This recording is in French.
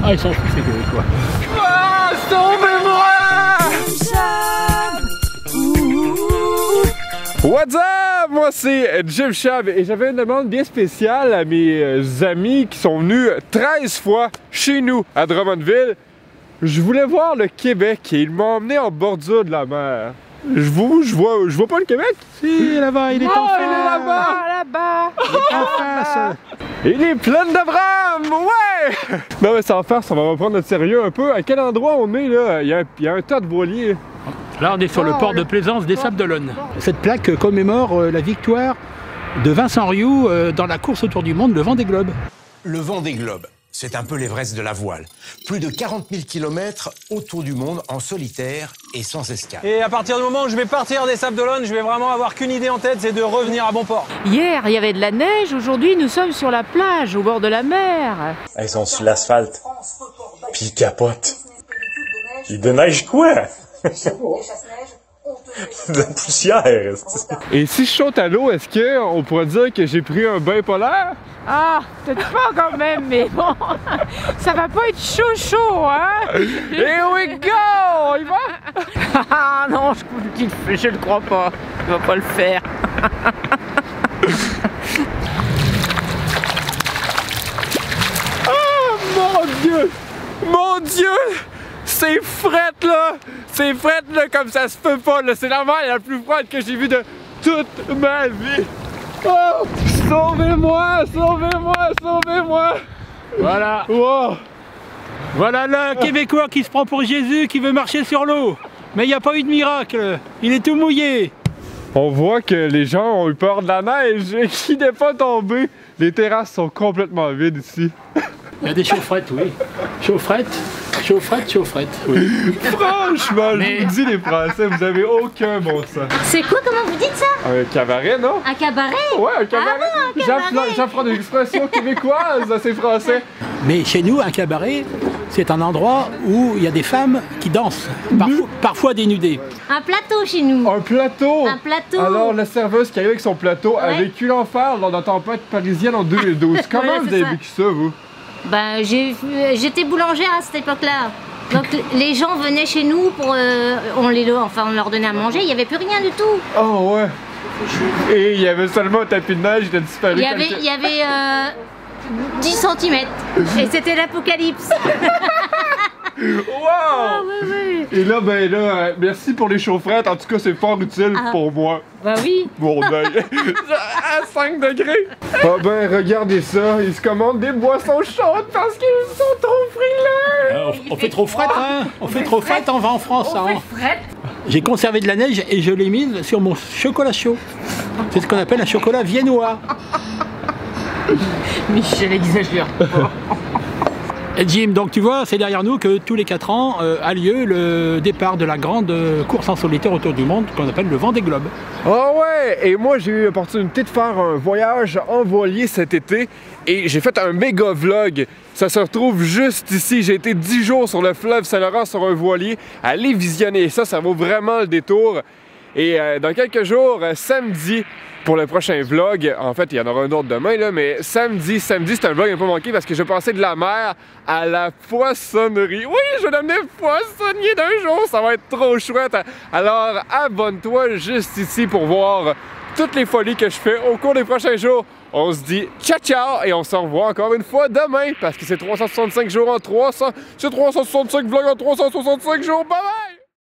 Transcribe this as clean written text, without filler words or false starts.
Ah, ils s'en foutent, c'est Québécois. Ah, sauvez-moi! What's up? Moi c'est Jim Chab et j'avais une demande bien spéciale à mes amis qui sont venus 13 fois chez nous à Drummondville. Je voulais voir le Québec et ils m'ont emmené en bordure de la mer. Je vois pas le Québec? Si, là-bas, il est en face. Il est là-bas! Là-bas! Il est en face. Il est plein de brames! Ouais! Non mais sans farce, on va reprendre notre sérieux un peu. À quel endroit on est là? Il y a un tas de voiliers. Là, on est sur le port de plaisance des Sables d'Olonne. Cette plaque commémore la victoire de Vincent Rioux dans la course autour du monde, le Vendée Globe. Le Vendée Globe, c'est un peu l'Everest de la voile. Plus de 40 000 km autour du monde en solitaire et sans escale. Et à partir du moment où je vais partir des Sables d'Olonne, je vais vraiment avoir qu'une idée en tête, c'est de revenir à bon port. Hier, il y avait de la neige. Aujourd'hui, nous sommes sur la plage, au bord de la mer. Ils sont sur l'asphalte. Puis ils capotent. Il déneige quoi? De la poussière. Et si je saute à l'eau, est-ce qu'on pourrait dire que j'ai pris un bain polaire? Ah, peut-être pas quand même, mais bon, ça va pas être chaud, hein? Here we go! On y va? Ah non, je le crois pas. Il va pas le faire. Oh mon Dieu! Mon Dieu! C'est frette là! C'est frette là comme ça se peut pas là! C'est la mer la plus froide que j'ai vue de toute ma vie! Oh! Sauvez-moi! Sauvez-moi! Sauvez-moi! Voilà. Wow! Voilà le Québécois qui se prend pour Jésus, qui veut marcher sur l'eau. Mais il n'y a pas eu de miracle. Il est tout mouillé. On voit que les gens ont eu peur de la neige et qu'il n'est pas tombé. Les terrasses sont complètement vides ici. Il y a des chaufferettes, oui. Chaufferettes, chaufferettes, chaufferettes, oui. Franchement, Mais... je vous dis les Français, vous avez aucun bon sens. C'est quoi, comment vous dites ça? Un cabaret, non? Un cabaret? Ouais, un cabaret. Ah bon, un cabaret. J'apprends des expressions québécoises à ces Français. Mais chez nous, un cabaret, c'est un endroit où il y a des femmes qui dansent, parfois dénudées. Un plateau chez nous. Un plateau! Un plateau. Alors, la serveuse qui arrive avec son plateau a Ouais. vécu l'enfer lors de la tempête parisienne en 2012. Comment Voilà, vous c'est avez ça. vécu ça, vous? Ben, j'étais boulangère à cette époque-là. Donc les gens venaient chez nous pour, on leur donnait à manger, il n'y avait plus rien du tout. Oh, ouais. Et il y avait seulement un tapis de neige, il a disparu. Il y avait 10 cm et c'était l'apocalypse. Wow! Ah, oui, oui. Et là, ben là, merci pour les chaufferettes. En tout cas, c'est fort utile pour moi. Bah oui. Mon œil. À 5 degrés. Ah ben, regardez ça. Ils se commandent des boissons chaudes parce qu'ils sont trop frileux. On fait trop frette, hein? On fait trop frette, on va en France. Hein. J'ai conservé de la neige et je l'ai mise sur mon chocolat chaud. C'est ce qu'on appelle un chocolat viennois. Michel exagère. Et Jim, donc tu vois, c'est derrière nous que tous les 4 ans a lieu le départ de la grande course en solitaire autour du monde qu'on appelle le Vendée Globe. Oh ouais! Et moi, j'ai eu l'opportunité de faire un voyage en voilier cet été et j'ai fait un méga vlog. Ça se retrouve juste ici. J'ai été 10 jours sur le fleuve Saint-Laurent sur un voilier. Allez visionner ça, ça vaut vraiment le détour. Et dans quelques jours, samedi, pour le prochain vlog, en fait, il y en aura un autre demain, là, mais samedi, c'est un vlog un peu manqué parce que je passais de la mer à la poissonnerie. Oui, je vais devenir poissonnier d'un jour, ça va être trop chouette. Alors, abonne-toi juste ici pour voir toutes les folies que je fais au cours des prochains jours. On se dit ciao ciao et on se revoit encore une fois demain parce que c'est 365 jours en 300, c'est 365 vlogs en 365 jours. Bye bye!